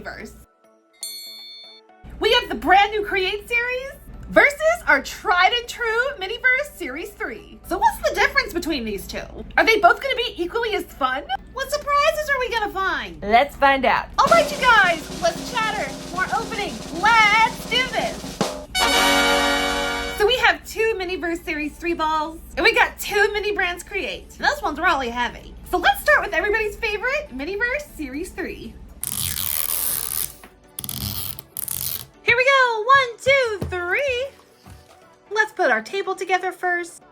miniverse. We have the brand new Create series versus our tried and true miniverse series 3. So what's the difference between these two? Are they both gonna be equally as fun? What surprises are we gonna find? Let's find out. All right, you guys, let's chatter. More opening. Let's do this. So we have 2 miniverse series 3 balls, and we got 2 mini brands Create. And those ones are really heavy. So let's start with everybody's favorite miniverse series 3. Here we go. 1, 2, 3. Let's put our table together first.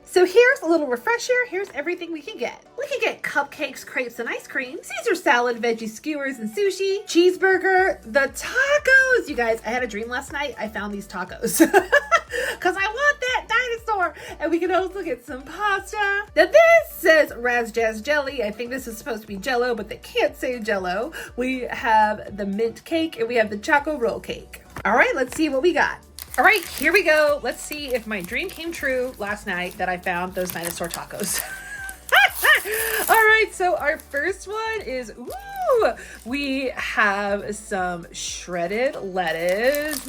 So here's a little refresher. Here's everything we can get. We can get cupcakes, crepes, and ice cream, Caesar salad, veggie skewers, and sushi, cheeseburger, the tacos. You guys, I had a dream last night. I found these tacos because I want that dinosaur. And we can also get some pasta. Now this says Razzjazz jelly. I think this is supposed to be Jello, but they can't say Jello. We have the mint cake and we have the choco roll cake. All right, let's see what we got. All right, here we go. Let's see if my dream came true last night that I found those dinosaur tacos. All right, so our first one is, we have some shredded lettuce.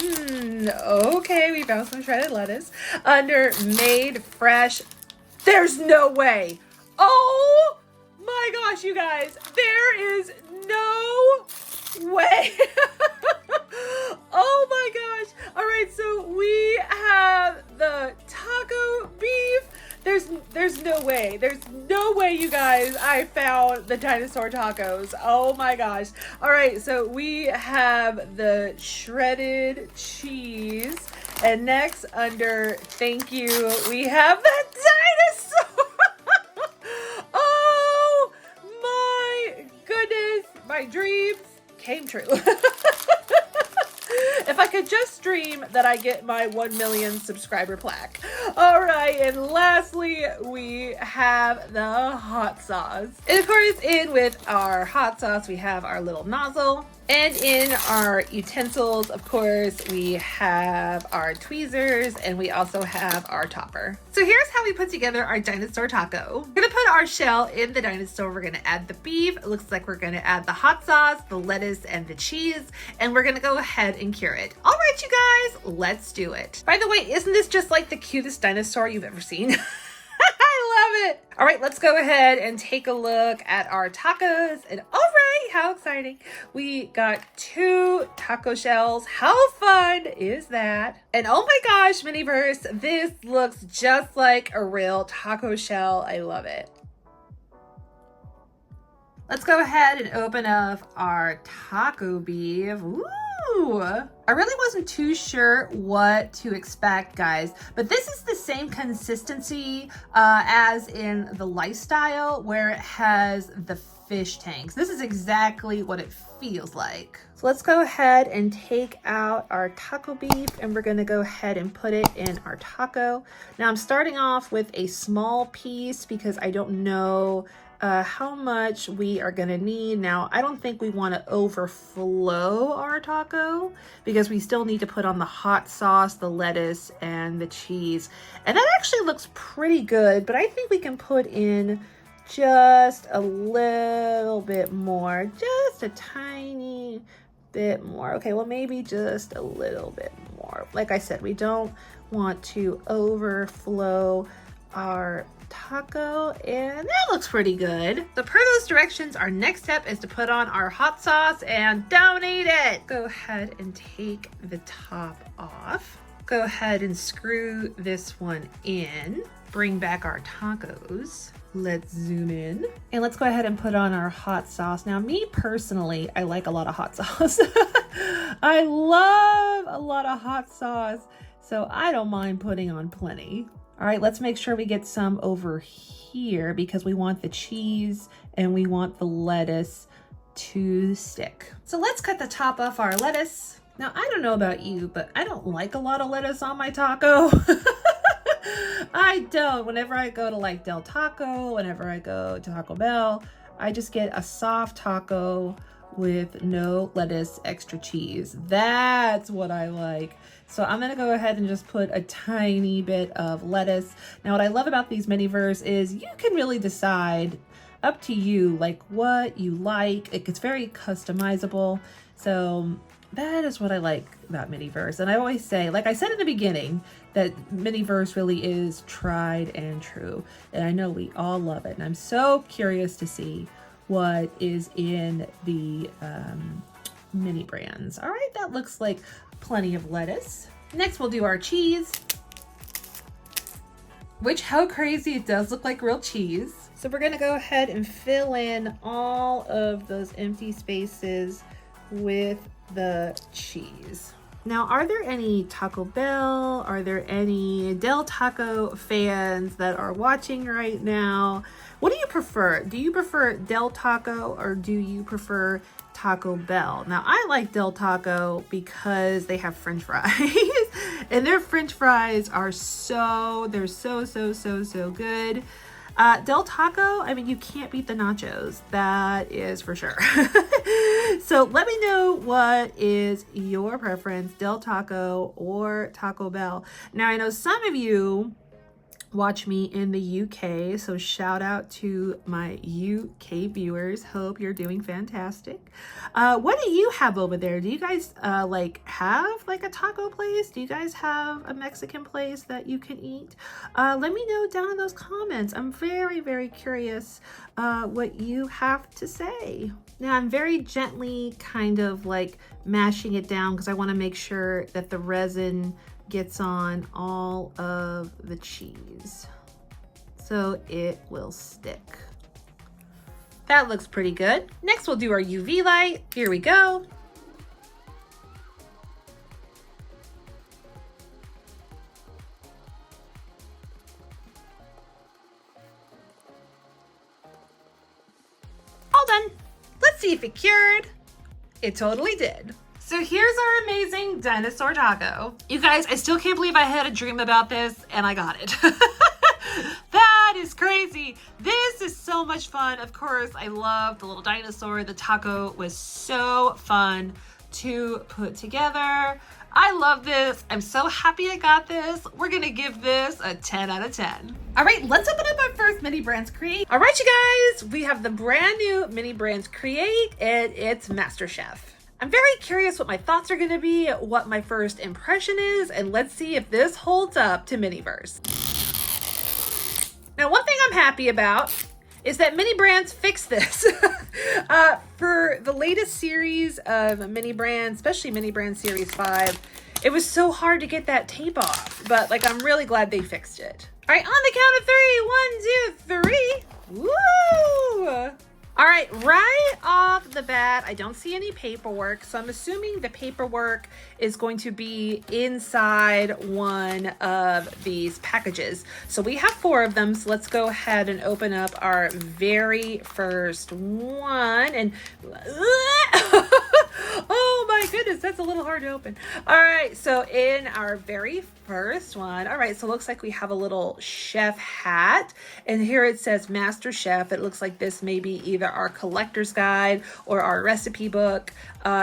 Okay, we found some shredded lettuce under made fresh. There's no way. Oh my gosh, you guys, there is no way. Oh my gosh. All right, so we have the taco beef. There's no way. There's no way, you guys, I found the dinosaur tacos. Oh my gosh. All right, so we have the shredded cheese. And next under thank you, we have the dinosaur. Oh my goodness. My dreams came true. If I could just dream that I get my 1 million subscriber plaque. All right, and lastly, we have the hot sauce. And of course, in with our hot sauce, we have our little nozzle. And in our utensils, of course, we have our tweezers and we also have our topper. So here's how we put together our dinosaur taco. We're gonna put our shell in the dinosaur. We're gonna add the beef. It looks like we're gonna add the hot sauce, the lettuce, and the cheese. And we're gonna go ahead and cure it. All right, you guys, let's do it. By the way, isn't this just like the cutest dinosaur you've ever seen? I love it. All right, let's go ahead and take a look at our tacos. And all right, how exciting. We got 2 taco shells. How fun is that? And oh my gosh, miniverse, this looks just like a real taco shell. I love it. Let's go ahead and open up our taco beef. Ooh. I really wasn't too sure what to expect, guys, but this is the same consistency as in the Lifestyle where it has the fish tanks. This is exactly what it feels like. So let's go ahead and take out our taco beef and we're gonna go ahead and put it in our taco. Now I'm starting off with a small piece because I don't know how much we are gonna need. Now, I don't think we wanna overflow our taco because we still need to put on the hot sauce, the lettuce, and the cheese. And that actually looks pretty good, but I think we can put in just a little bit more, just a tiny bit more. Okay, well, maybe just a little bit more. Like I said, we don't want to overflow our taco, and that looks pretty good. So per those directions, our next step is to put on our hot sauce and don't eat it. Go ahead and take the top off. Go ahead and screw this one in. Bring back our tacos. Let's zoom in and let's go ahead and put on our hot sauce. Now, me personally, I like a lot of hot sauce. I love a lot of hot sauce, so I don't mind putting on plenty. All right, let's make sure we get some over here because we want the cheese and we want the lettuce to stick. So let's cut the top off our lettuce. Now, I don't know about you, but I don't like a lot of lettuce on my taco. I don't. Whenever I go to like Del Taco, whenever I go to Taco Bell, I just get a soft taco with no lettuce, extra cheese. That's what I like. So I'm gonna go ahead and just put a tiny bit of lettuce. Now what I love about these miniverse is you can really decide up to you, like what you like. It's very customizable. So that is what I like about miniverse. And I always say, like I said in the beginning, that miniverse really is tried and true. And I know we all love it. And I'm so curious to see what is in the mini brands. All right, that looks like plenty of lettuce. Next, we'll do our cheese, which, how crazy, it does look like real cheese. So we're gonna go ahead and fill in all of those empty spaces with the cheese. Now, are there any Taco Bell? Are there any Del Taco fans that are watching right now? What do you prefer? Do you prefer Del Taco or do you prefer Taco Bell? Now, I like Del Taco because they have French fries and their French fries are so good. Del Taco, I mean, you can't beat the nachos. That is for sure. So let me know what is your preference, Del Taco or Taco Bell. Now, I know some of you watch me in the UK, so shout out to my UK viewers. Hope you're doing fantastic. What do you have over there? Do you guys like have like a taco place? Do you guys have a Mexican place that you can eat? Let me know down in those comments. I'm very curious what you have to say. Now, I'm very gently kind of like mashing it down because I want to make sure that the resin gets on all of the cheese so it will stick. That looks pretty good. Next, we'll do our UV light. Here we go. All done. Let's see if it cured. It totally did. So here's our amazing dinosaur taco. You guys, I still can't believe I had a dream about this and I got it. That is crazy. This is so much fun. Of course, I love the little dinosaur. The taco was so fun to put together. I love this. I'm so happy I got this. We're gonna give this a 10 out of 10. All right, let's open up our first Mini Brands Create. All right, you guys, we have the brand new Mini Brands Create and it's MasterChef. I'm very curious what my thoughts are gonna be, what my first impression is, and let's see if this holds up to Miniverse. Now, one thing I'm happy about is that Mini Brands fixed this. For the latest series of Mini Brands, especially Mini Brand Series 5, it was so hard to get that tape off, but like, I'm really glad they fixed it. All right, on the count of 3, 1, 2, 3. Woo! All right, right off the bat, I don't see any paperwork, so I'm assuming the paperwork is going to be inside one of these packages. So we have 4 of them, so let's go ahead and open up our very first one. And oh my goodness, that's a little hard to open. All right, so in our very first one, all right, so it looks like we have a little chef hat, and here it says Master Chef. It looks like this may be either our collector's guide or our recipe book.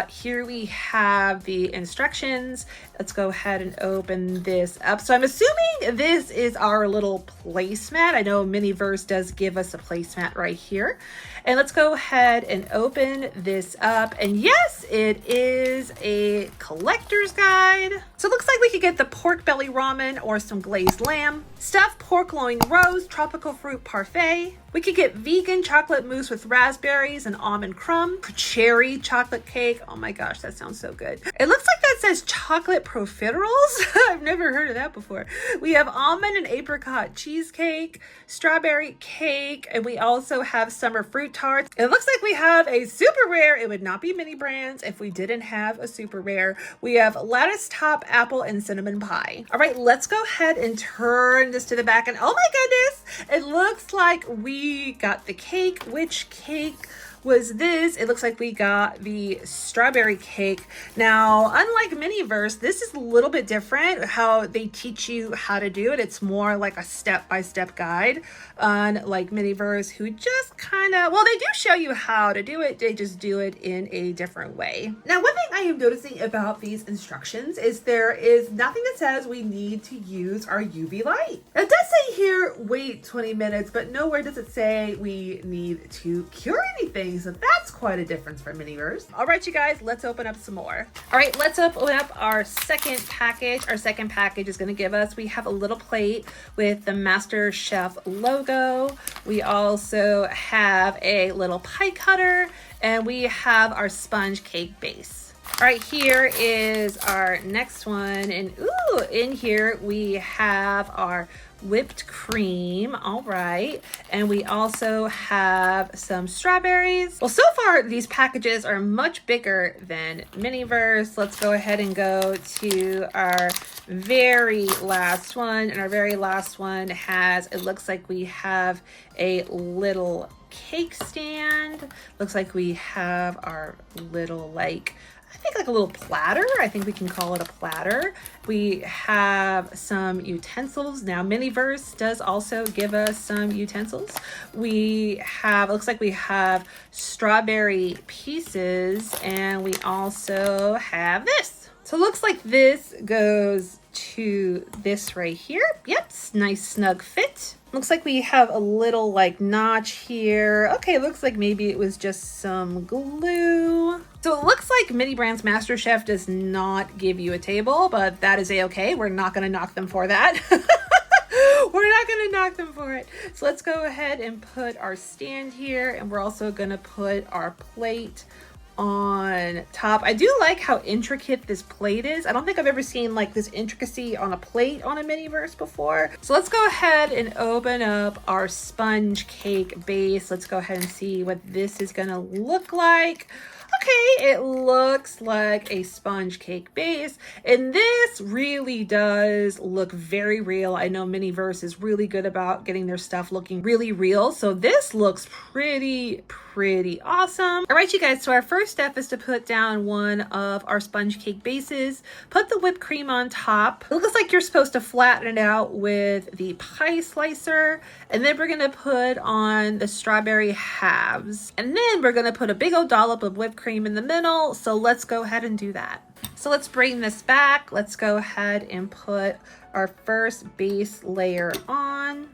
Here we have the instructions. Let's go ahead and open this up. So I'm assuming this is our little placemat. I know Miniverse does give us a placemat right here. And let's go ahead and open this up. And yes, it is a collector's guide. So it looks like we could get the pork belly ramen or some glazed lamb, stuffed pork loin roast, tropical fruit parfait. We could get vegan chocolate mousse with raspberries and almond crumb, cherry chocolate cake. Oh my gosh, that sounds so good. It looks like that says chocolate profiteroles. I've never heard of that before. We have almond and apricot cheesecake, strawberry cake, and we also have summer fruit tarts. It looks like we have a super rare. It would not be Mini Brands if we didn't have a super rare. We have lattice top apple and cinnamon pie. All right, let's go ahead and turn this to the back. And oh my goodness, it looks like we got the cake. Which cake was this. It looks like we got the strawberry cake. Now, unlike miniverse, this is a little bit different how they teach you how to do it. It's more like a step-by-step guide, unlike miniverse, who just kind of, well, they do show you how to do it. They just do it in a different way. Now, one thing I am noticing about these instructions is there is nothing that says we need to use our UV light. It does say here, wait 20 minutes, but nowhere does it say we need to cure anything. So that's quite a difference from miniverse. All right, you guys, let's open up some more. All right, let's open up our second package. Our second package is going to give us, we have a little plate with the Master Chef logo. We also have a little pie cutter, and we have our sponge cake base. All right, here is our next one. And ooh, in here we have our whipped cream. All right. And we also have some strawberries. Well, so far these packages are much bigger than miniverse. Let's go ahead and go to our very last one. And our very last one has, it looks like we have a little cake stand. Looks like we have our little, like, I think like a little platter. I think we can call it a platter. We have some utensils. Now, miniverse does also give us some utensils. We have, it looks like we have strawberry pieces, and we also have this. So it looks like this goes to this right here. Yep, nice snug fit. Looks like we have a little like notch here. Okay, looks like maybe it was just some glue. So it looks like Mini Brands Master Chef does not give you a table, but that is a-okay. We're not gonna knock them for that. We're not gonna knock them for it. So let's go ahead and put our stand here, and we're also gonna put our plate on top. I do like how intricate this plate is. I don't think I've ever seen like this intricacy on a plate on a miniverse before. So let's go ahead and open up our sponge cake base. Let's go ahead and see what this is gonna look like. Okay, it looks like a sponge cake base, and this really does look very real. I know Miniverse is really good about getting their stuff looking really real, so this looks pretty awesome. All right, you guys, so our first step is to put down one of our sponge cake bases, put the whipped cream on top. It looks like you're supposed to flatten it out with the pie slicer, and then we're gonna put on the strawberry halves, and then we're gonna put a big old dollop of whipped cream in the middle. So let's go ahead and do that. So let's bring this back. Let's go ahead and put our first base layer on.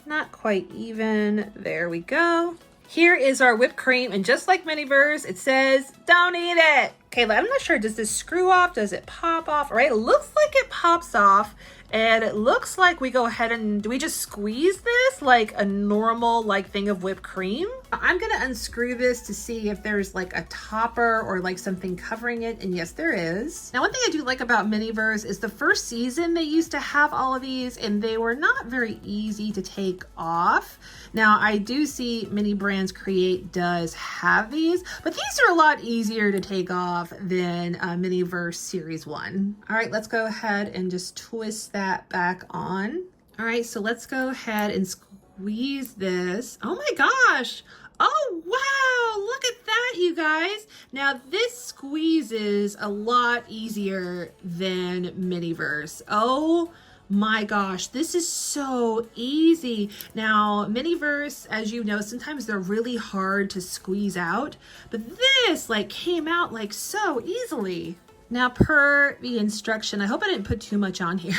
Not quite even. There we go. Here is our whipped cream, and just like Miniverse, it says, don't eat it. Okay, I'm not sure, does this screw off? Does it pop off? All right, it looks like it pops off, and it looks like we go ahead and, do we just squeeze this like a normal like thing of whipped cream? I'm gonna unscrew this to see if there's like a topper or like something covering it, and yes, there is. Now, one thing I do like about Miniverse is the first season they used to have all of these, and they were not very easy to take off. Now, I do see Mini Brands Create does have these, but these are a lot easier to take off than Miniverse Series 1. All right, let's go ahead and just twist that back on. All right, so let's go ahead and squeeze this. Oh my gosh. Oh, wow, look at that, you guys. Now, this squeezes a lot easier than Miniverse. Oh my gosh, this is so easy. Now, Miniverse, as you know, sometimes they're really hard to squeeze out, but this like came out like so easily. Now, per the instruction, I hope I didn't put too much on here.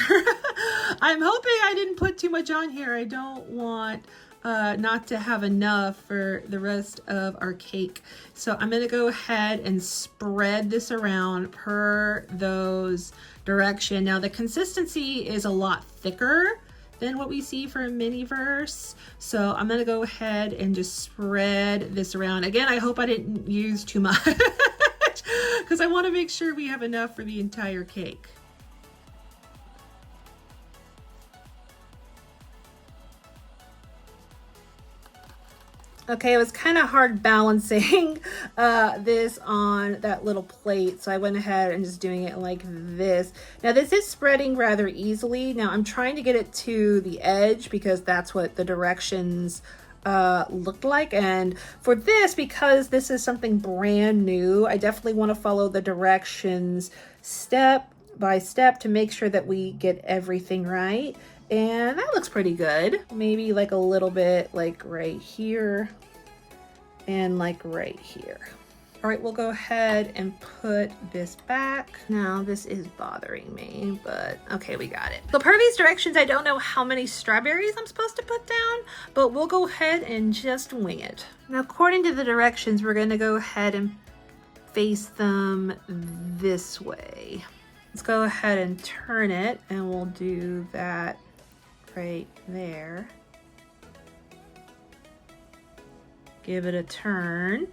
I'm hoping I didn't put too much on here. I don't want not to have enough for the rest of our cake. So I'm gonna go ahead and spread this around per those direction. Now the consistency is a lot thicker than what we see for Miniverse. So I'm gonna go ahead and just spread this around. Again, I hope I didn't use too much because I wanna make sure we have enough for the entire cake. Okay, it was kind of hard balancing this on that little plate, so I went ahead and just doing it like this. Now this is spreading rather easily. Now I'm trying to get it to the edge because that's what the directions looked like. And for this, because this is something brand new, I definitely want to follow the directions step by step to make sure that we get everything right. And that looks pretty good. Maybe like a little bit like right here and like right here. All right, we'll go ahead and put this back. Now this is bothering me, but okay, we got it. So per these directions, I don't know how many strawberries I'm supposed to put down, but we'll go ahead and just wing it. Now, according to the directions, we're gonna go ahead and face them this way. Let's go ahead and turn it, and we'll do that right there. Give it a turn.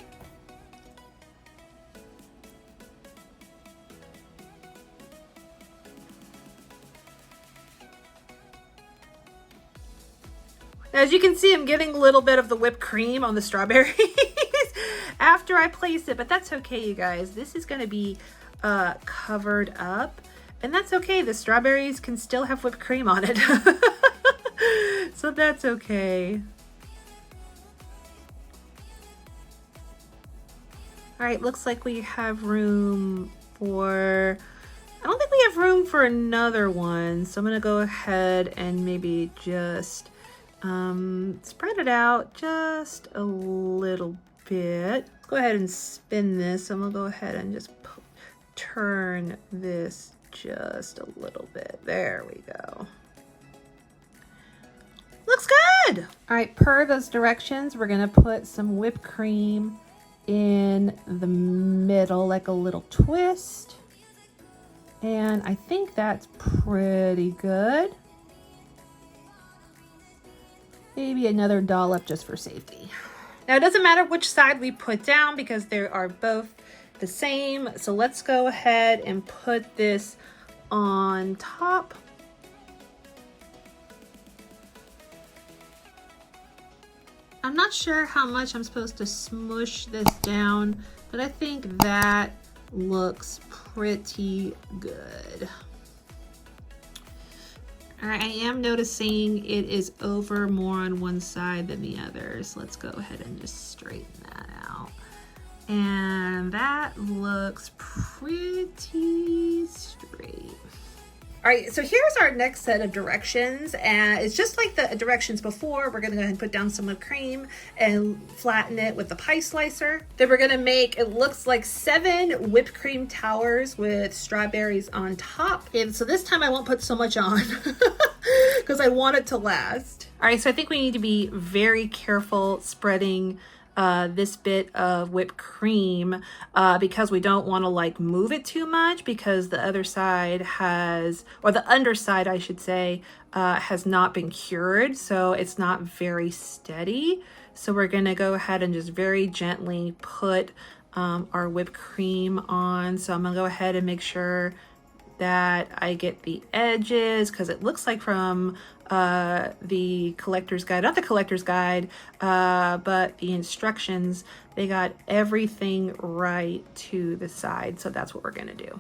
As you can see, I'm getting a little bit of the whipped cream on the strawberries after I place it, but that's okay, you guys. This is gonna be covered up, and that's okay. The strawberries can still have whipped cream on it. So that's okay. All right, looks like we have room for, I don't think we have room for another one. So I'm gonna go ahead and maybe just spread it out just a little bit. Let's go ahead and spin this, and we'll go ahead and just turn this just a little bit. There we go. Looks good. All right, per those directions, we're gonna put some whipped cream in the middle, like a little twist. And I think that's pretty good. Maybe another dollop just for safety. Now, it doesn't matter which side we put down because they are both the same. So let's go ahead and put this on top. I'm not sure how much I'm supposed to smush this down, but I think that looks pretty good. All right, I am noticing it is over more on one side than the other. So let's go ahead and just straighten that out. And that looks pretty straight. All right, so here's our next set of directions, and it's just like the directions before. We're gonna go ahead and put down some whipped cream and flatten it with the pie slicer. Then we're gonna make, it looks like 7 whipped cream towers with strawberries on top. And so this time I won't put so much on because I want it to last. All right, so I think we need to be very careful spreading this bit of whipped cream because we don't want to like move it too much, because the other side has, or the underside I should say, has not been cured, so it's not very steady. So we're gonna go ahead and just very gently put our whipped cream on. So I'm gonna go ahead and make sure that I get the edges, because it looks like from the collector's guide, not the collector's guide, but the instructions, they got everything right to the side. So that's what we're gonna do.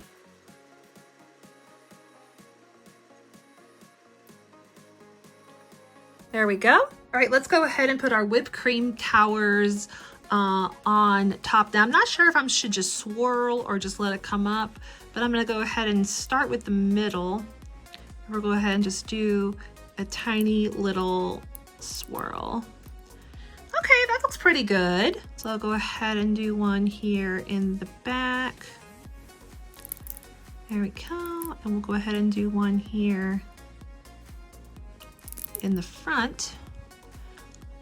There we go. All right, let's go ahead and put our whipped cream towers on top. Now, I'm not sure if I should just swirl or just let it come up, but I'm gonna go ahead and start with the middle. We'll go ahead and just do a tiny little swirl. Okay, that looks pretty good. So I'll go ahead and do one here in the back. There we go. And we'll go ahead and do one here in the front.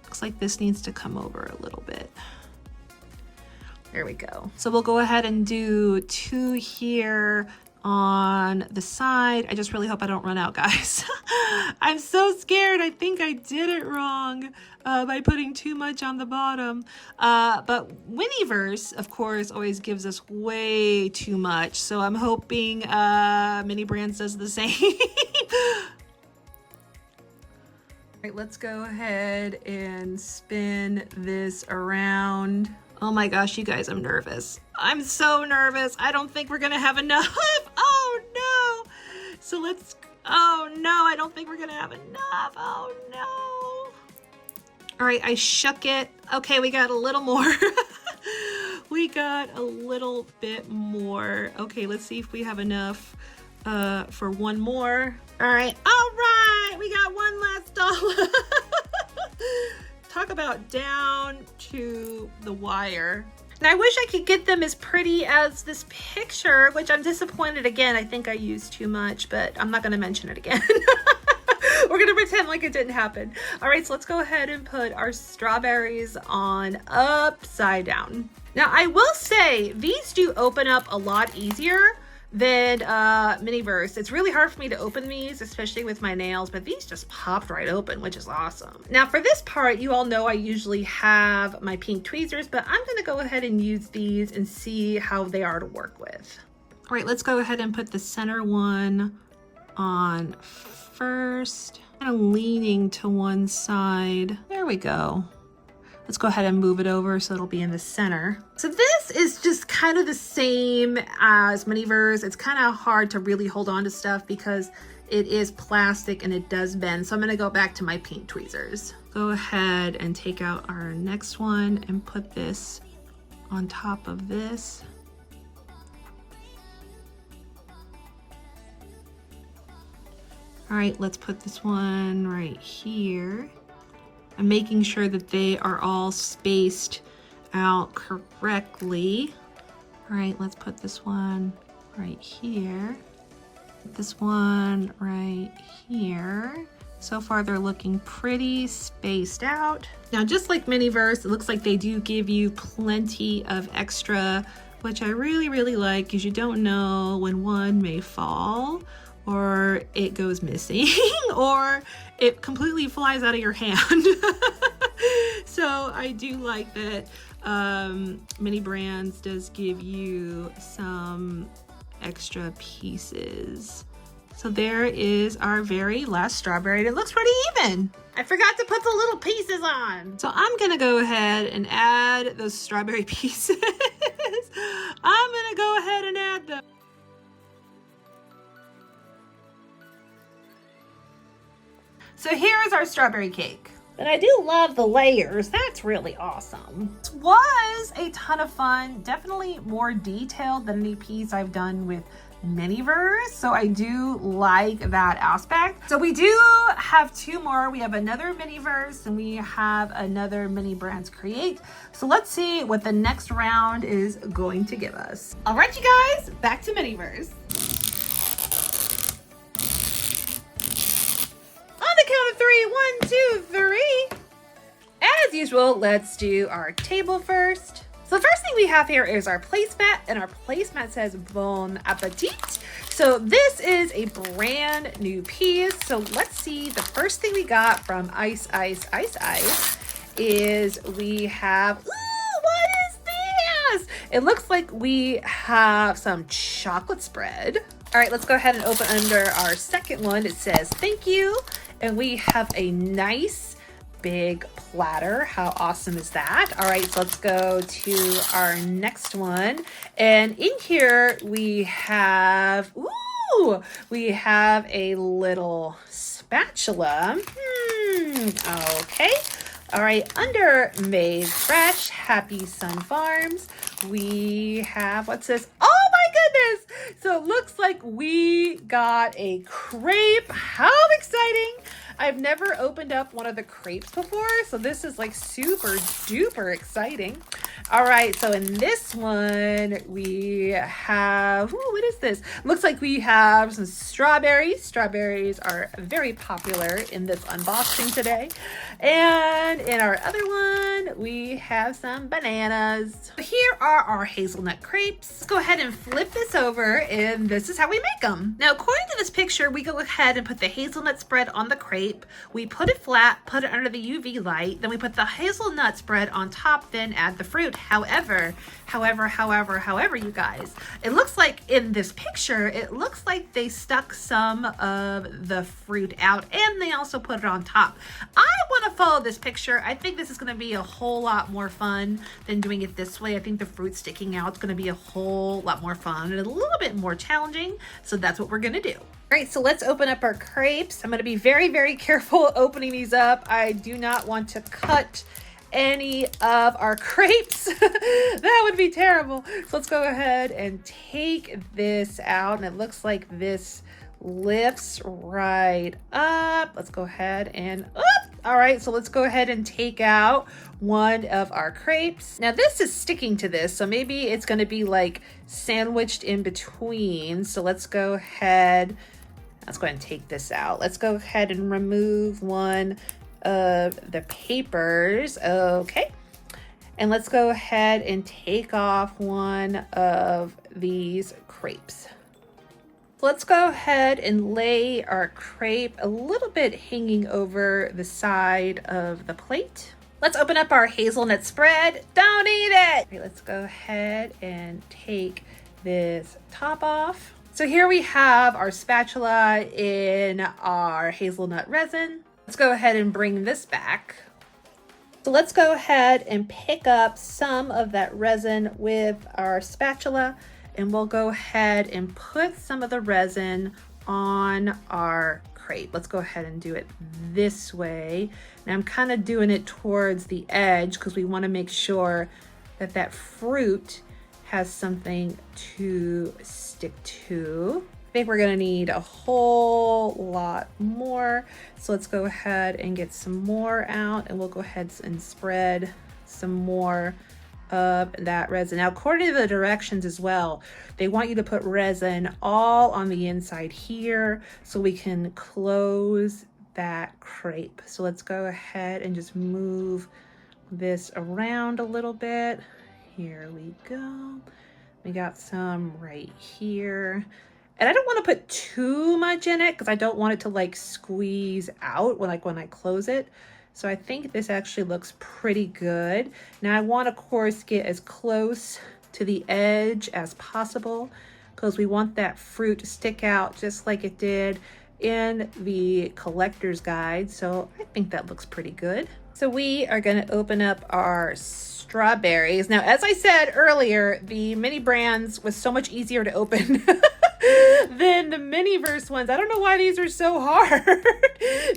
Looks like this needs to come over a little bit. There we go. So we'll go ahead and do 2 here on the side. I just really hope I don't run out, guys. I'm so scared. I think I did it wrong by putting too much on the bottom. But miniverse, of course, always gives us way too much. So I'm hoping Mini Brands does the same. All right, let's go ahead and spin this around. Oh my gosh, you guys, I'm nervous. I'm so nervous. I don't think we're gonna have enough. Oh no. So let's, oh no, I don't think we're gonna have enough. Oh no. All right, I shook it. Okay, we got a little more. We got a little bit more. Okay, let's see if we have enough for one more. All right, we got one last doll. Talk about down to the wire. Now I wish I could get them as pretty as this picture, which I'm disappointed again. I think I used too much, but I'm not gonna mention it again. We're gonna pretend like it didn't happen. All right, so let's go ahead and put our strawberries on upside down. Now I will say these do open up a lot easier than miniverse. It's really hard for me to open these, especially with my nails, but these just popped right open, which is awesome. Now for this part, you all know I usually have my pink tweezers, but I'm gonna go ahead and use these and see how they are to work with. All right, let's go ahead and put the center one on first. Kind of leaning to one side. There we go. Let's go ahead and move it over so it'll be in the center. So this is just kind of the same as miniverse. It's kind of hard to really hold on to stuff because it is plastic and it does bend. So I'm gonna go back to my pink tweezers. Go ahead and take out our next one and put this on top of this. All right, let's put this one right here. I'm making sure that they are all spaced out correctly. All right, let's put this one right here. This one right here. So far they're looking pretty spaced out. Now, just like miniverse, it looks like they do give you plenty of extra, which I really, really like because you don't know when one may fall or it goes missing or it completely flies out of your hand. So I do like that Mini Brands does give you some extra pieces. So there is our very last strawberry. It looks pretty even. I forgot to put the little pieces on. So I'm gonna go ahead and add those strawberry pieces. I'm gonna go ahead and add them. So here's our strawberry cake. And I do love the layers. That's really awesome. This was a ton of fun. Definitely more detailed than any piece I've done with miniverse. So I do like that aspect. So we do have two more. We have another miniverse and we have another Mini Brands Create. So let's see what the next round is going to give us. All right, you guys, back to miniverse. Count of three. 1, 2, 3. As usual, let's do our table first. So the first thing we have here is our placemat, and our placemat says Bon Appetit. So this is a brand new piece. So let's see, the first thing we got from Ice is we have, ooh, what is this? It looks like we have some chocolate spread. All right, let's go ahead and open under our second one. It says thank you. And we have a nice big platter. How awesome is that? All right, so let's go to our next one. And in here we have, ooh, we have a little spatula. Okay. All right, under Made Fresh, Happy Sun Farms, we have, what's this? Oh my goodness! So it looks like we got a crepe. How exciting! I've never opened up one of the crepes before, so this is like super duper exciting. All right, so in this one, we have, ooh, what is this? Looks like we have some strawberries. Strawberries are very popular in this unboxing today. And in our other one, we have some bananas. Here are our hazelnut crepes. Let's go ahead and flip this over, and this is how we make them. Now, according to this picture, we go ahead and put the hazelnut spread on the crepe. We put it flat, put it under the UV light, then we put the hazelnut spread on top, then add the fruit. However, you guys, it looks like in this picture, it looks like they stuck some of the fruit out and they also put it on top. I want to follow this picture. I think this is going to be a whole lot more fun than doing it this way. I think the fruit sticking out is going to be a whole lot more fun and a little bit more challenging. So that's what we're going to do. All right, so let's open up our crepes. I'm gonna be very, very careful opening these up. I do not want to cut any of our crepes. That would be terrible. So let's go ahead and take this out. And it looks like this lifts right up. Let's go ahead and up. All right, so let's go ahead and take out one of our crepes. Now this is sticking to this, so maybe it's gonna be like sandwiched in between. So let's go ahead and take this out. Let's go ahead and remove one of the papers. Okay. And let's go ahead and take off one of these crepes. Let's go ahead and lay our crepe a little bit hanging over the side of the plate. Let's open up our hazelnut spread. Don't eat it. Okay, let's go ahead and take this top off. So here we have our spatula in our hazelnut resin. Let's go ahead and bring this back. So let's go ahead and pick up some of that resin with our spatula, and we'll go ahead and put some of the resin on our crepe. Let's go ahead and do it this way. Now I'm kind of doing it towards the edge because we want to make sure that that fruit has something to stick to. I think we're gonna need a whole lot more. So let's go ahead and get some more out, and we'll go ahead and spread some more of that resin. Now, according to the directions as well, they want you to put resin all on the inside here so we can close that crepe. So let's go ahead and just move this around a little bit. Here we go. We got some right here. And I don't want to put too much in it because I don't want it to like squeeze out when I close it. So I think this actually looks pretty good. Now I want, of course, get as close to the edge as possible because we want that fruit to stick out just like it did in the collector's guide. So I think that looks pretty good. So we are going to open up our strawberries. Now, as I said earlier, the mini brands was so much easier to open than the miniverse ones. I don't know why these are so hard.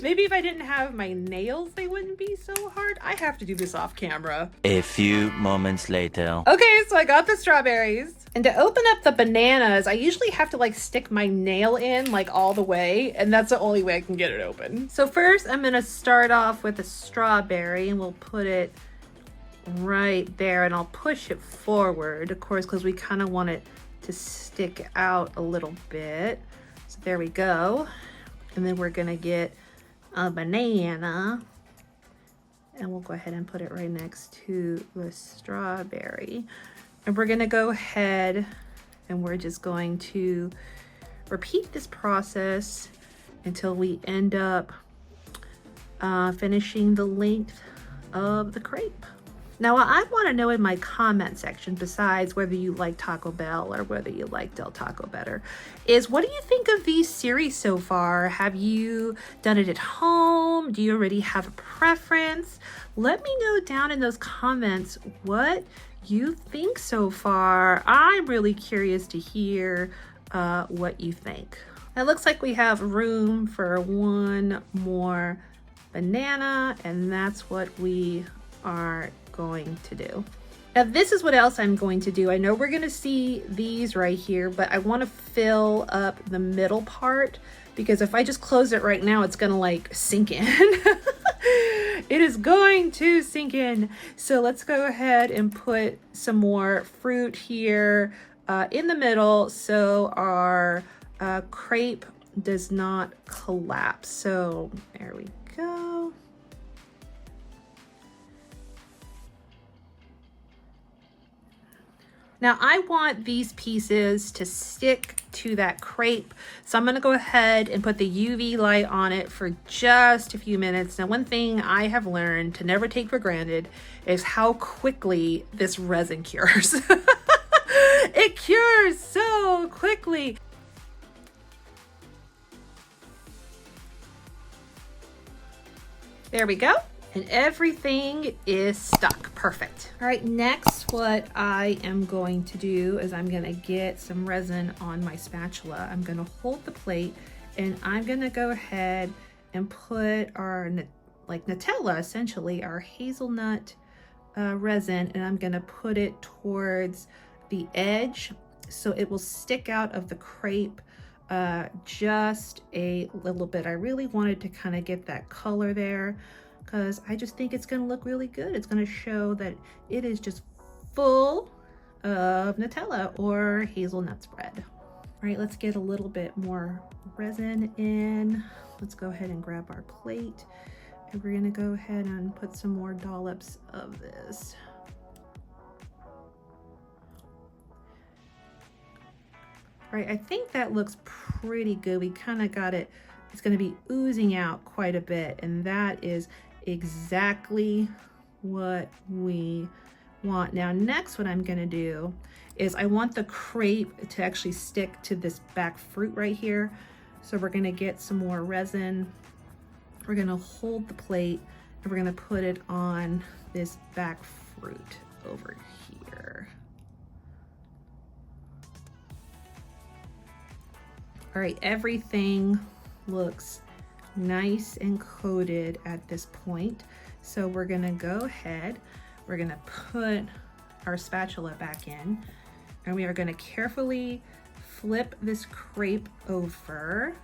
Maybe if I didn't have my nails, they wouldn't be so hard. I have to do this off camera. A few moments later. Okay, so I got the strawberries. And to open up the bananas, I usually have to like stick my nail in like all the way, and that's the only way I can get it open. So first I'm gonna start off with a strawberry, and we'll put it right there, and I'll push it forward, of course, because we kind of want it to stick out a little bit. So there we go. And then we're gonna get a banana, and we'll go ahead and put it right next to the strawberry. And we're gonna go ahead and we're just going to repeat this process until we end up finishing the length of the crepe. Now, what I want to know in my comment section, besides whether you like Taco Bell or whether you like Del Taco better, is what do you think of these series so far? Have you done it at home? Do you already have a preference? Let me know down in those comments what you think so far. I'm really curious to hear what you think. It looks like we have room for one more banana, and that's what we are going to do. Now this is what else I'm going to do. I know we're going to see these right here, but I want to fill up the middle part because if I just close it right now, it's going to like sink in. It is going to sink in. So let's go ahead and put some more fruit here in the middle so our crepe does not collapse. So there we go. Now I want these pieces to stick to that crepe, so I'm gonna go ahead and put the UV light on it for just a few minutes. Now, one thing I have learned to never take for granted is how quickly this resin cures. It cures so quickly. There we go. And everything is stuck. Perfect. All right, next what I am going to do is I'm gonna get some resin on my spatula. I'm gonna hold the plate And I'm gonna go ahead and put our like Nutella, essentially our hazelnut resin, and I'm gonna put it towards the edge so it will stick out of the crepe just a little bit. I really wanted to kind of get that color there because I just think it's gonna look really good. It's gonna show that it is just full of Nutella or hazelnut spread. All right, let's get a little bit more resin in. Let's go ahead and grab our plate, and we're gonna go ahead and put some more dollops of this. All right, I think that looks pretty good. We kind of got it, it's gonna be oozing out quite a bit, and that is exactly what we want. Now, next, what I'm gonna do is I want the crepe to actually stick to this back fruit right here. So we're gonna get some more resin. We're gonna hold the plate and we're gonna put it on this back fruit over here. All right, everything looks nice and coated at this point. So we're gonna go ahead, we're gonna put our spatula back in, and we are gonna carefully flip this crepe over.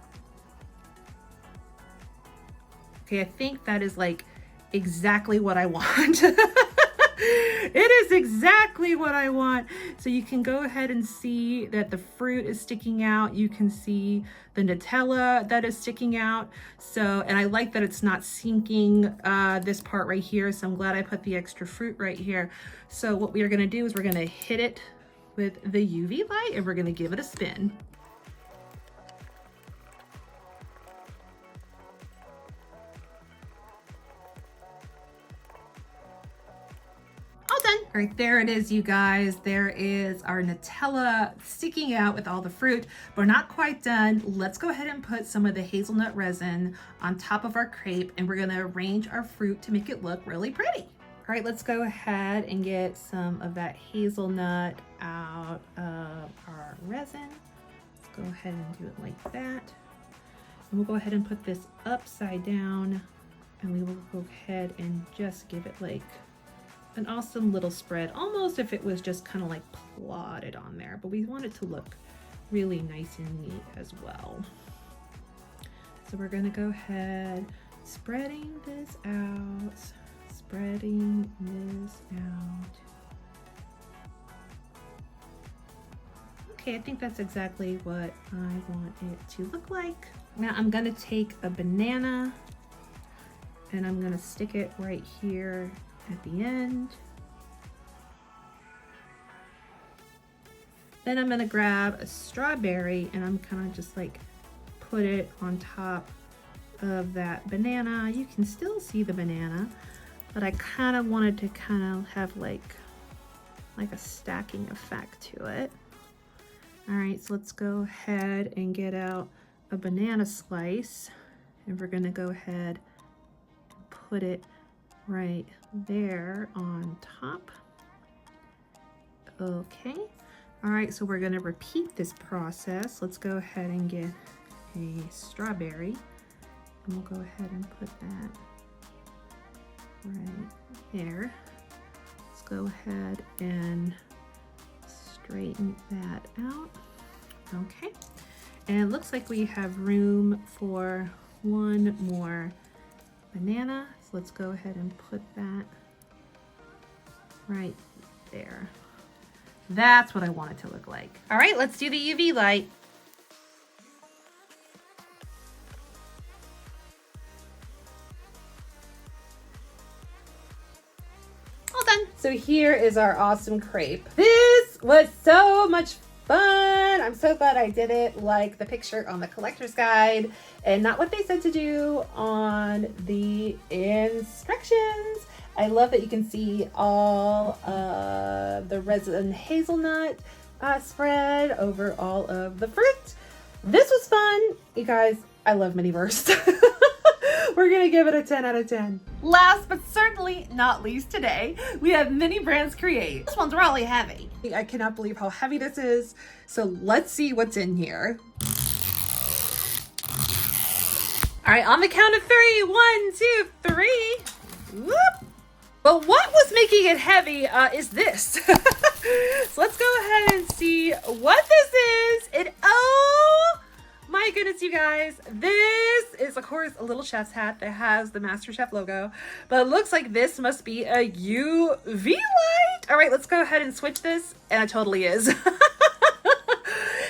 Okay, I think that is like exactly what I want. It is exactly what I want. So you can go ahead and see that the fruit is sticking out. You can see the Nutella that is sticking out. So, and I like that it's not sinking this part right here. So I'm glad I put the extra fruit right here. So what we are gonna do is we're gonna hit it with the UV light and we're gonna give it a spin. All right, there it is, you guys. There is our Nutella sticking out with all the fruit. We're not quite done. Let's go ahead and put some of the hazelnut resin on top of our crepe, and we're gonna arrange our fruit to make it look really pretty. All right, let's go ahead and get some of that hazelnut out of our resin. Let's go ahead and do it like that. And we'll go ahead and put this upside down, and we will go ahead and just give it like an awesome little spread, almost if it was just kind of like plotted on there, but we want it to look really nice and neat as well. So we're gonna go ahead, spreading this out, spreading this out. Okay, I think that's exactly what I want it to look like. Now I'm gonna take a banana and I'm gonna stick it right here at the end. Then I'm gonna grab a strawberry and I'm kind of just like put it on top of that banana. You can still see the banana, but I kind of wanted to kind of have like a stacking effect to it. All right, so let's go ahead and get out a banana slice, and we're gonna go ahead and put it right there on top. Okay, all right, so we're gonna repeat this process. Let's go ahead and get a strawberry, and we'll go ahead and put that right there. Let's go ahead and straighten that out. Okay, and it looks like we have room for one more banana. So let's go ahead and put that right there. That's what I want it to look like. All right, let's do the UV light. All done. So here is our awesome crepe. This was so much fun. I'm so glad I did it like the picture on the collector's guide and not what they said to do on the instructions. I love that you can see all of the resin hazelnut spread over all of the fruit. This was fun. You guys, I love miniverse. We're gonna give it a 10 out of 10. Last but certainly not least today, we have Mini Brands Create. This one's really heavy. I cannot believe how heavy this is. So let's see what's in here. All right, on the count of 3. 1, 2, 3. Whoop. But what was making it heavy is this. So let's go ahead and see what this is. And oh my goodness, you guys, this is of course a little chef's hat that has the MasterChef logo, but it looks like this must be a UV light. All right, let's go ahead and switch this, and it totally is.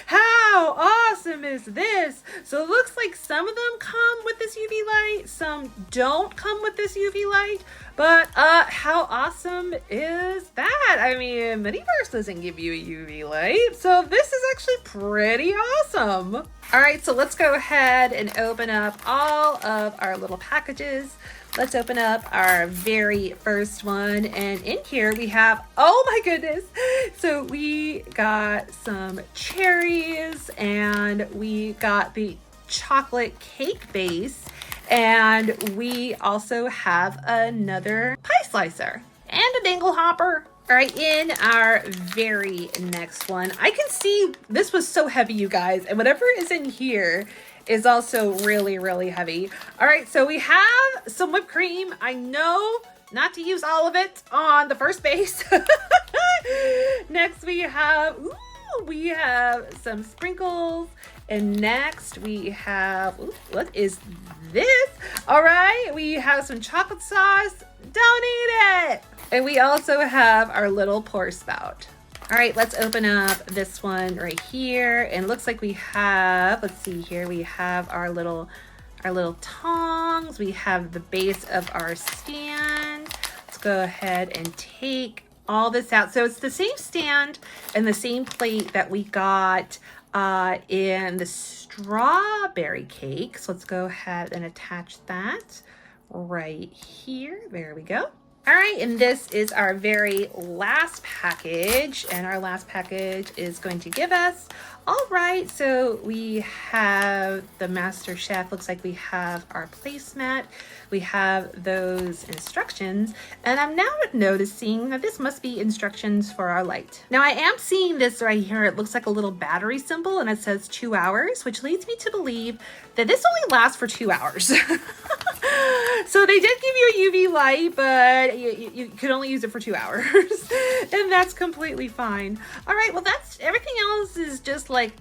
How awesome is this? So it looks like some of them come with this UV light, some don't come with this UV light, but how awesome is that? I mean, miniverse doesn't give you a UV light, so this is actually pretty awesome. All right, so let's go ahead and open up all of our little packages. Let's open up our very first one, and in here we have, oh my goodness, so we got some cherries, and we got the chocolate cake base, and we also have another pie slicer and a dangle hopper. All right, in our very next one, I can see this was so heavy, you guys, and whatever is in here is also really, really heavy. All right, so we have some whipped cream. I know not to use all of it on the first base. Next we have some sprinkles. And next we have, what is this? All right, we have some chocolate sauce. Don't eat it. And we also have our little pour spout. All right, let's open up this one right here. And it looks like we have, let's see here, we have our little tongs. We have the base of our stand. Let's go ahead and take all this out. So it's the same stand and the same plate that we got in the strawberry cake. So let's go ahead and attach that right here. There we go. All right, and this is our very last package, and our last package is going to give us, all right, so we have the MasterChef, looks like we have our placemat, we have those instructions, and I'm now noticing that this must be instructions for our light. Now I am seeing this right here, it looks like a little battery symbol, and it says 2 hours, which leads me to believe that this only lasts for 2 hours. So they did give you a UV light, but you could only use it for 2 hours. And that's completely fine. All right, well, that's everything else is just like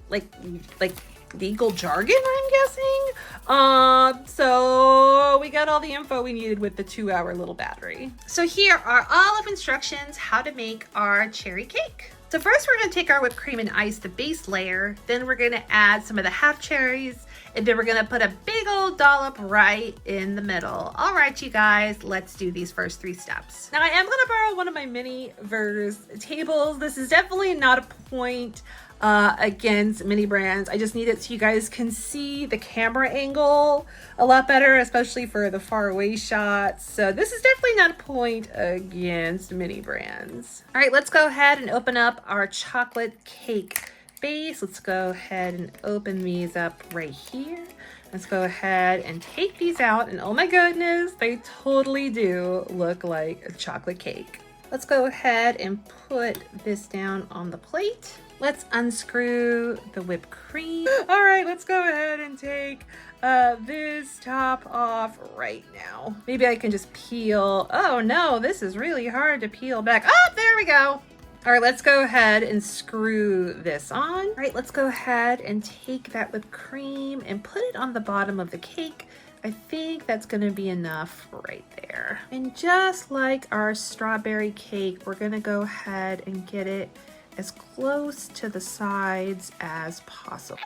legal jargon, I'm guessing. So we got all the info we needed with the 2-hour little battery. So here are all of instructions how to make our cherry cake. So first we're gonna take our whipped cream and ice the base layer, then we're gonna add some of the half cherries, and then we're gonna put a big old dollop right in the middle. All right, you guys, let's do these first 3 steps. Now I am gonna borrow one of my miniverse tables. This is definitely not a point against mini brands. I just need it so you guys can see the camera angle a lot better, especially for the far away shots. So this is definitely not a point against mini brands. All right, let's go ahead and open up our chocolate cake base. Let's go ahead and open these up right here. Let's go ahead and take these out, and oh my goodness, they totally do look like a chocolate cake. Let's go ahead and put this down on the plate. Let's unscrew the whipped cream. All right, let's go ahead and take this top off right now. Maybe I can just peel. Oh no, this is really hard to peel back. Oh, there we go. All right, let's go ahead and screw this on. All right, let's go ahead and take that whipped cream and put it on the bottom of the cake. I think that's gonna be enough right there. And just like our strawberry cake, we're gonna go ahead and get it as close to the sides as possible.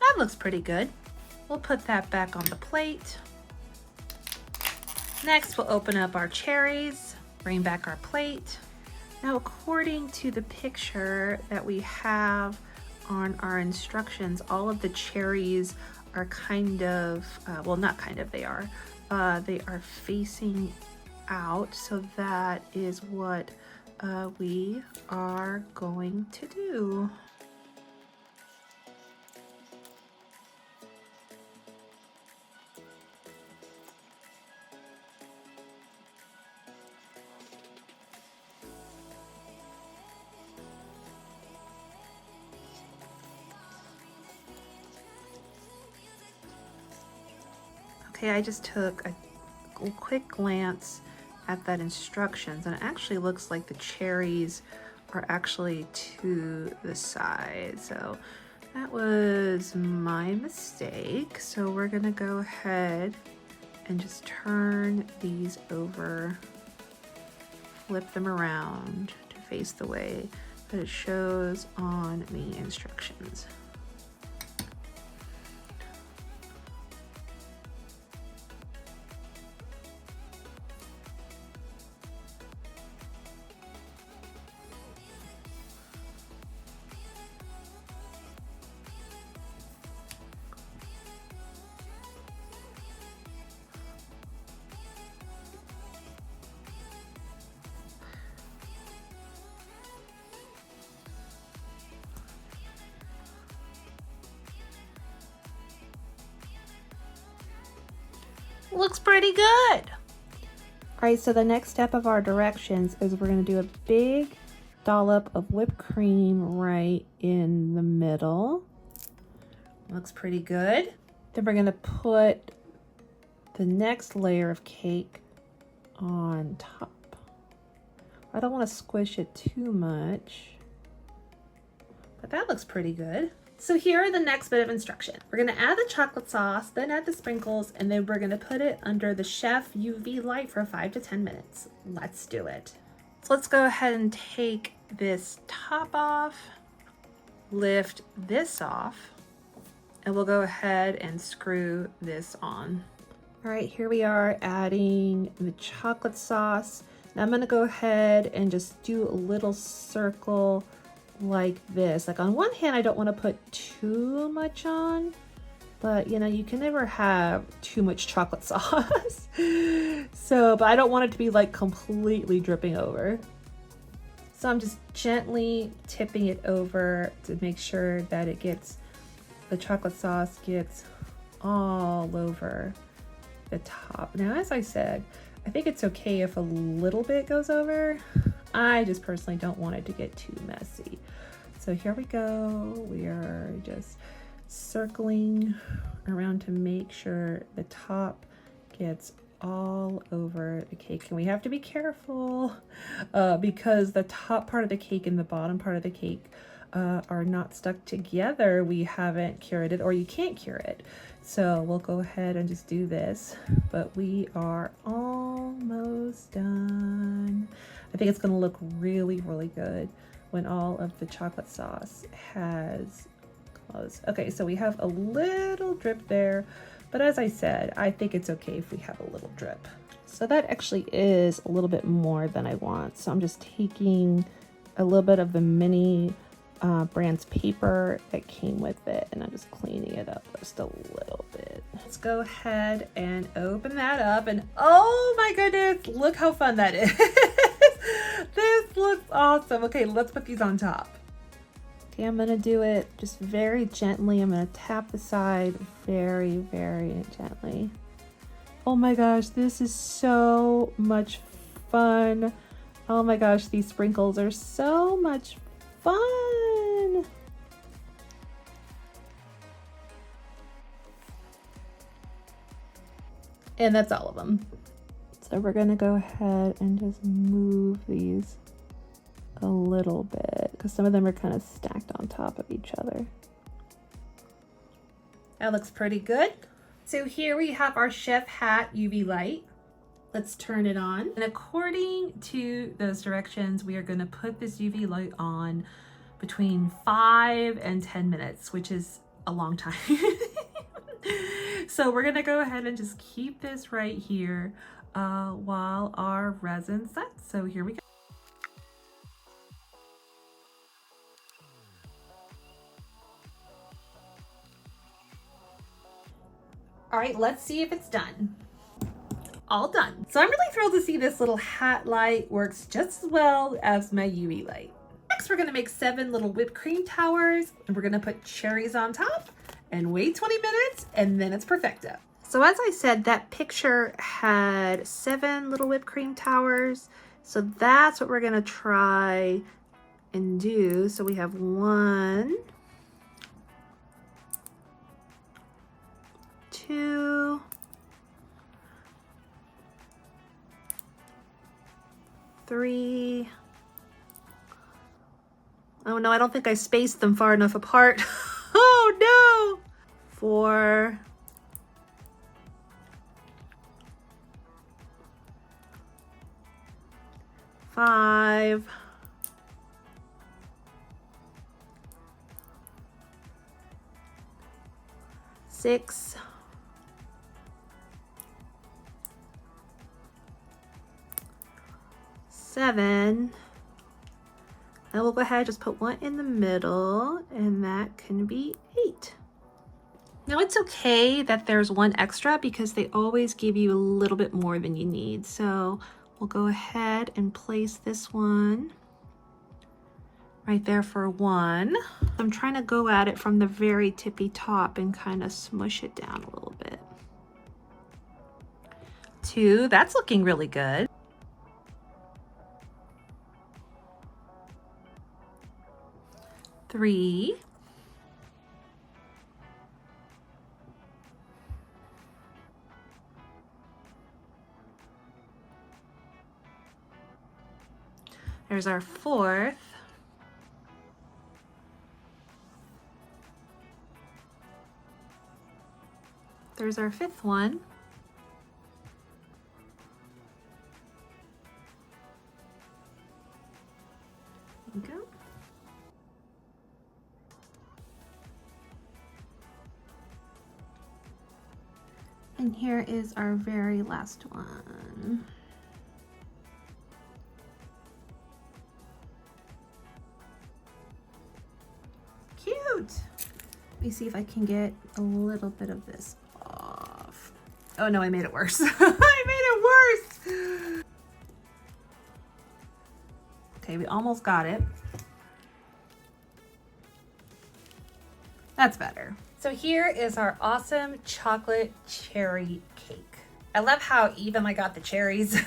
That looks pretty good. We'll put that back on the plate. Next, we'll open up our cherries, bring back our plate. Now, according to the picture that we have on our instructions, all of the cherries are kind of, well, not kind of, they are facing out. So that is what we are going to do. Okay, I just took a quick glance at that instructions, and it actually looks like the cherries are actually to the side. So that was my mistake. So we're gonna go ahead and just turn these over, flip them around to face the way that it shows on the instructions. Looks pretty good. All right, so the next step of our directions is we're going to do a big dollop of whipped cream right in the middle. Looks pretty good. Then we're going to put the next layer of cake on top. I don't want to squish it too much, but that looks pretty good. So here are the next bit of instruction. We're gonna add the chocolate sauce, then add the sprinkles, and then we're gonna put it under the chef UV light for 5 to 10 minutes. Let's do it. So let's go ahead and take this top off, lift this off, and we'll go ahead and screw this on. All right, here we are adding the chocolate sauce. Now I'm gonna go ahead and just do a little circle like this. Like on one hand, I don't want to put too much on, but you know, you can never have too much chocolate sauce. So, but I don't want it to be like completely dripping over. So I'm just gently tipping it over to make sure that it gets, the chocolate sauce gets all over the top. Now, as I said, I think it's okay if a little bit goes over. I just personally don't want it to get too messy. So here we go. We are just circling around to make sure the top gets all over the cake. And we have to be careful because the top part of the cake and the bottom part of the cake are not stuck together. We haven't cured it, or you can't cure it. So we'll go ahead and just do this, but we are almost done. I think it's gonna look really, really good when all of the chocolate sauce has closed. Okay, so we have a little drip there, but as I said, I think it's okay if we have a little drip. So that actually is a little bit more than I want. So I'm just taking a little bit of the mini brand's paper that came with it, and I'm just cleaning it up just a little bit. Let's go ahead and open that up, and oh my goodness, look how fun that is. This looks awesome. Okay, let's put these on top. Okay, I'm gonna do it just very gently. I'm gonna tap the side very, very gently. Oh my gosh, this is so much fun. Oh my gosh, these sprinkles are so much fun. And that's all of them. So we're gonna go ahead and just move these a little bit because some of them are kind of stacked on top of each other. That looks pretty good. So here we have our chef hat UV light. Let's turn it on. And according to those directions, we are gonna put this UV light on between 5 and 10 minutes, which is a long time. So we're gonna go ahead and just keep this right here while our resin sets. So here we go. All right, let's see if it's done. All done. So I'm really thrilled to see this little hat light works just as well as my UV light. Next, we're gonna make 7 little whipped cream towers, and we're gonna put cherries on top and wait 20 minutes, and then it's perfecto. So as I said, that picture had 7 little whipped cream towers. So that's what we're gonna try and do. So we have 1, 2, 3. Oh no, I don't think I spaced them far enough apart. Oh no! 4. 5. 6. 7. Now we'll go ahead and just put 1 in the middle, and that can be 8. Now it's okay that there's 1 extra because they always give you a little bit more than you need. So we'll go ahead and place this one right there for 1. I'm trying to go at it from the very tippy top and kind of smush it down a little bit. 2, that's looking really good. 3. 'There's our 4th. There's our 5th one. There we go. And here is our very last one. Cute. Let me see if I can get a little bit of this off. Oh no, I made it worse. I made it worse. Okay, we almost got it. That's better. So here is our awesome chocolate cherry cake. I love how even I got the cherries.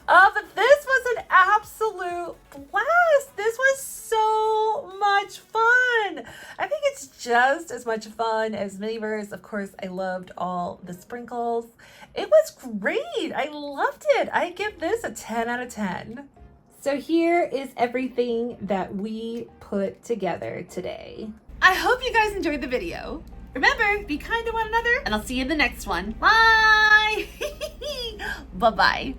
But this was an absolute blast. This was so much fun. I think it's just as much fun as miniverse. Of course, I loved all the sprinkles. It was great. I loved it. I give this a 10 out of 10. So here is everything that we put together today. I hope you guys enjoyed the video. Remember, be kind to one another, and I'll see you in the next one. Bye! Bye-bye.